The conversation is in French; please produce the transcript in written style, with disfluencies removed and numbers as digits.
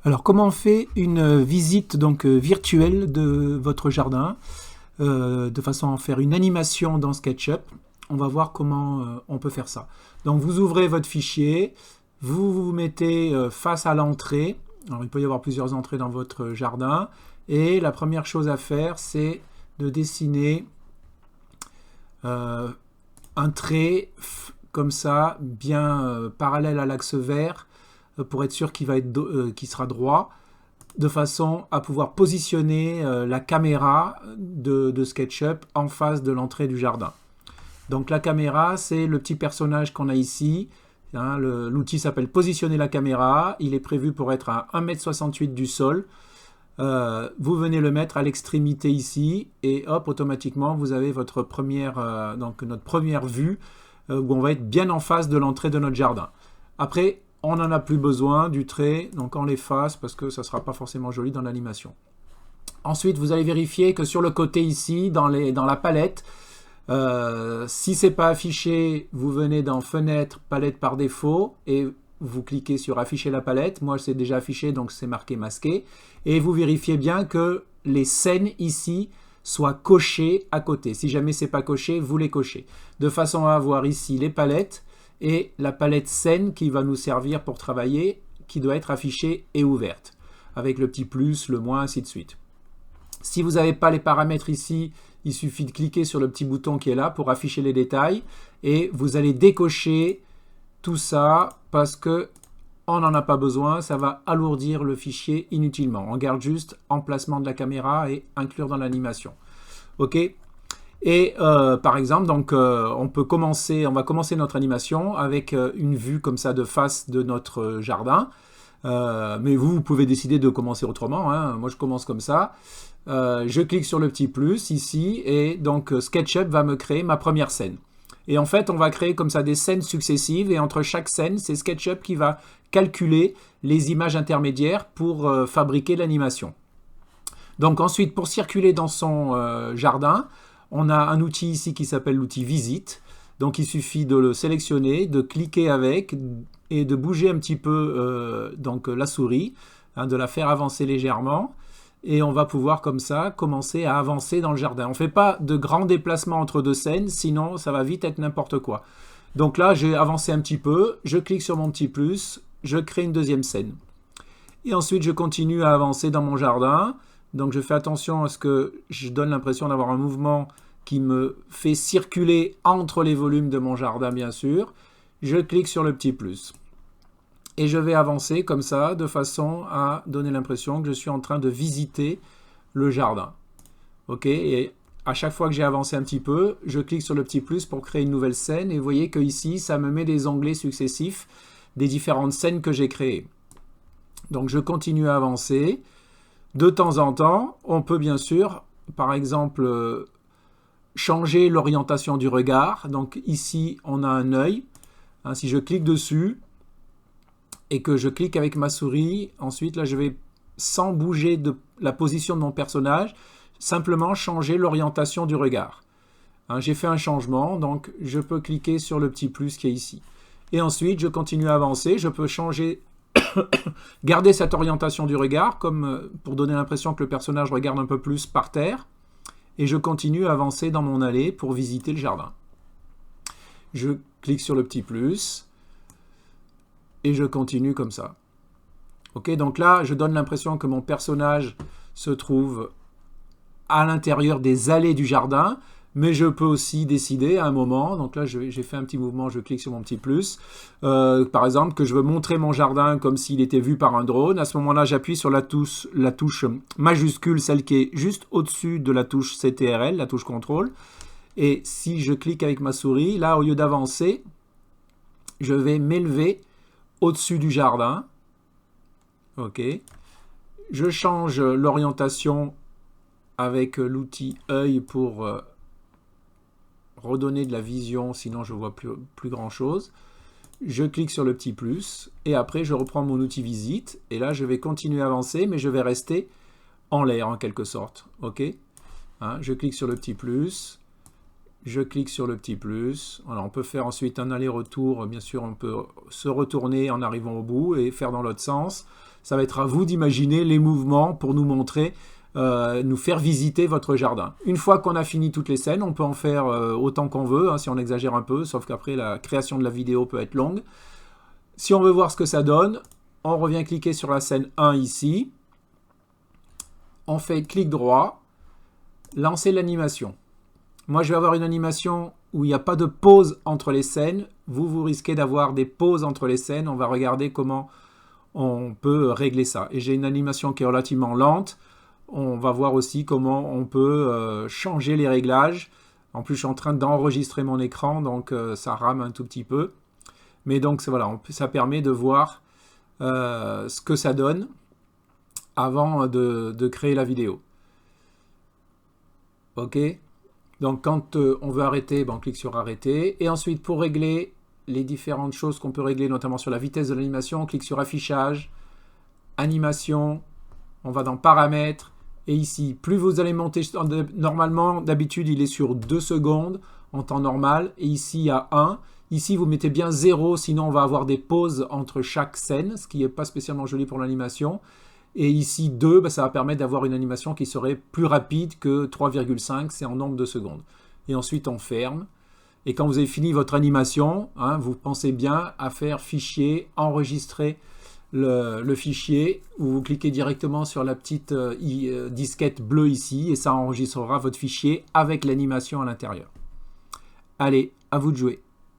Alors, comment on fait une visite virtuelle de votre jardin de façon à en faire une animation dans SketchUp? On va voir comment on peut faire ça. Donc, vous ouvrez votre fichier, vous vous mettez face à l'entrée. Alors, il peut y avoir plusieurs entrées dans votre jardin. Et la première chose à faire, c'est de dessiner euh, un trait comme ça, bien parallèle à l'axe vert, pour être sûr qu'il sera droit, de façon à pouvoir positionner la caméra de SketchUp en face de l'entrée du jardin. Donc la caméra, c'est le petit personnage qu'on a ici. Hein, l'outil s'appelle positionner la caméra. Il est prévu pour être à 1,68 m du sol. Vous venez le mettre à l'extrémité ici et hop, automatiquement, vous avez votre notre première vue où on va être bien en face de l'entrée de notre jardin. Après, on n'en a plus besoin du trait, donc on l'efface parce que ça ne sera pas forcément joli dans l'animation. Ensuite, vous allez vérifier que sur le côté ici, dans la palette, si ce n'est pas affiché, vous venez dans Fenêtre, Palette par défaut, et vous cliquez sur Afficher la palette. Moi, c'est déjà affiché, donc c'est marqué masqué. Et vous vérifiez bien que les scènes ici soient cochées à côté. Si jamais ce n'est pas coché, vous les cochez. De façon à avoir ici les palettes et la palette scène qui va nous servir pour travailler, qui doit être affichée et ouverte, avec le petit plus, le moins, ainsi de suite. Si vous n'avez pas les paramètres ici, il suffit de cliquer sur le petit bouton qui est là pour afficher les détails et vous allez décocher tout ça parce que on n'en a pas besoin, ça va alourdir le fichier inutilement. On garde juste emplacement de la caméra et inclure dans l'animation. Ok. Et par exemple, donc on va commencer notre animation avec une vue comme ça de face de notre jardin. Mais vous pouvez décider de commencer autrement. Hein. Moi, je commence comme ça. Je clique sur le petit plus ici et donc SketchUp va me créer ma première scène. Et en fait, on va créer comme ça des scènes successives et entre chaque scène, c'est SketchUp qui va calculer les images intermédiaires pour fabriquer l'animation. Donc ensuite, pour circuler dans son jardin, on a un outil ici qui s'appelle l'outil Visite. Donc il suffit de le sélectionner, de cliquer avec et de bouger un petit peu la souris, hein, de la faire avancer légèrement. Et on va pouvoir comme ça commencer à avancer dans le jardin. On ne fait pas de grands déplacements entre deux scènes, sinon ça va vite être n'importe quoi. Donc là, j'ai avancé un petit peu, je clique sur mon petit plus, je crée une deuxième scène. Et ensuite, je continue à avancer dans mon jardin. Donc je fais attention à ce que je donne l'impression d'avoir un mouvement qui me fait circuler entre les volumes de mon jardin, bien sûr. Je clique sur le petit plus. Et je vais avancer comme ça, de façon à donner l'impression que je suis en train de visiter le jardin. Ok. Et à chaque fois que j'ai avancé un petit peu, je clique sur le petit plus pour créer une nouvelle scène. Et vous voyez que ici, ça me met des onglets successifs des différentes scènes que j'ai créées. Donc je continue à avancer. De temps en temps, on peut bien sûr, par exemple, changer l'orientation du regard. Donc ici, on a un œil. Hein, si je clique dessus et que je clique avec ma souris, ensuite, là, je vais, sans bouger de la position de mon personnage, simplement changer l'orientation du regard. Hein, j'ai fait un changement, donc je peux cliquer sur le petit plus qui est ici. Et ensuite, je continue à avancer. Je peux changer, garder cette orientation du regard, comme pour donner l'impression que le personnage regarde un peu plus par terre. Et je continue à avancer dans mon allée pour visiter le jardin. Je clique sur le petit plus et je continue comme ça. Ok, donc là, je donne l'impression que mon personnage se trouve à l'intérieur des allées du jardin, mais je peux aussi décider à un moment, donc là j'ai fait un petit mouvement, je clique sur mon petit plus, par exemple que je veux montrer mon jardin comme s'il était vu par un drone. À ce moment-là, j'appuie sur la touche majuscule, celle qui est juste au-dessus de la touche CTRL, la touche contrôle. Et si je clique avec ma souris, là, au lieu d'avancer, je vais m'élever au-dessus du jardin. Ok. Je change l'orientation avec l'outil œil pour redonner de la vision, sinon je ne vois plus grand chose. Je clique sur le petit plus et après je reprends mon outil visite et là je vais continuer à avancer, mais je vais rester en l'air en quelque sorte. Ok. Hein, je clique sur le petit plus, je clique sur le petit plus. Alors on peut faire ensuite un aller-retour, bien sûr on peut se retourner en arrivant au bout et faire dans l'autre sens. Ça va être à vous d'imaginer les mouvements pour nous montrer, nous faire visiter votre jardin. Une fois qu'on a fini toutes les scènes, on peut en faire autant qu'on veut, hein, si on exagère un peu, sauf qu'après la création de la vidéo peut être longue. Si on veut voir ce que ça donne, on revient cliquer sur la scène 1 ici. On fait clic droit, lancer l'animation. Moi, je vais avoir une animation où il n'y a pas de pause entre les scènes. Vous risquez d'avoir des pauses entre les scènes. On va regarder comment on peut régler ça. Et j'ai une animation qui est relativement lente. On va voir aussi comment on peut changer les réglages. En plus, je suis en train d'enregistrer mon écran, donc ça rame un tout petit peu. Mais donc, voilà, ça permet de voir ce que ça donne avant de créer la vidéo. Ok, donc quand on veut arrêter, on clique sur arrêter. Et ensuite, pour régler les différentes choses qu'on peut régler, notamment sur la vitesse de l'animation, on clique sur affichage, animation, on va dans paramètres. Et ici, plus vous allez monter, normalement, d'habitude, il est sur 2 secondes en temps normal. Et ici, il y a 1. Ici, vous mettez bien 0, sinon on va avoir des pauses entre chaque scène, ce qui n'est pas spécialement joli pour l'animation. Et ici, 2, ça va permettre d'avoir une animation qui serait plus rapide que 3,5, c'est en nombre de secondes. Et ensuite, on ferme. Et quand vous avez fini votre animation, hein, vous pensez bien à faire fichier, enregistrer le fichier, où vous cliquez directement sur la petite disquette bleue ici, et ça enregistrera votre fichier avec l'animation à l'intérieur. Allez, à vous de jouer.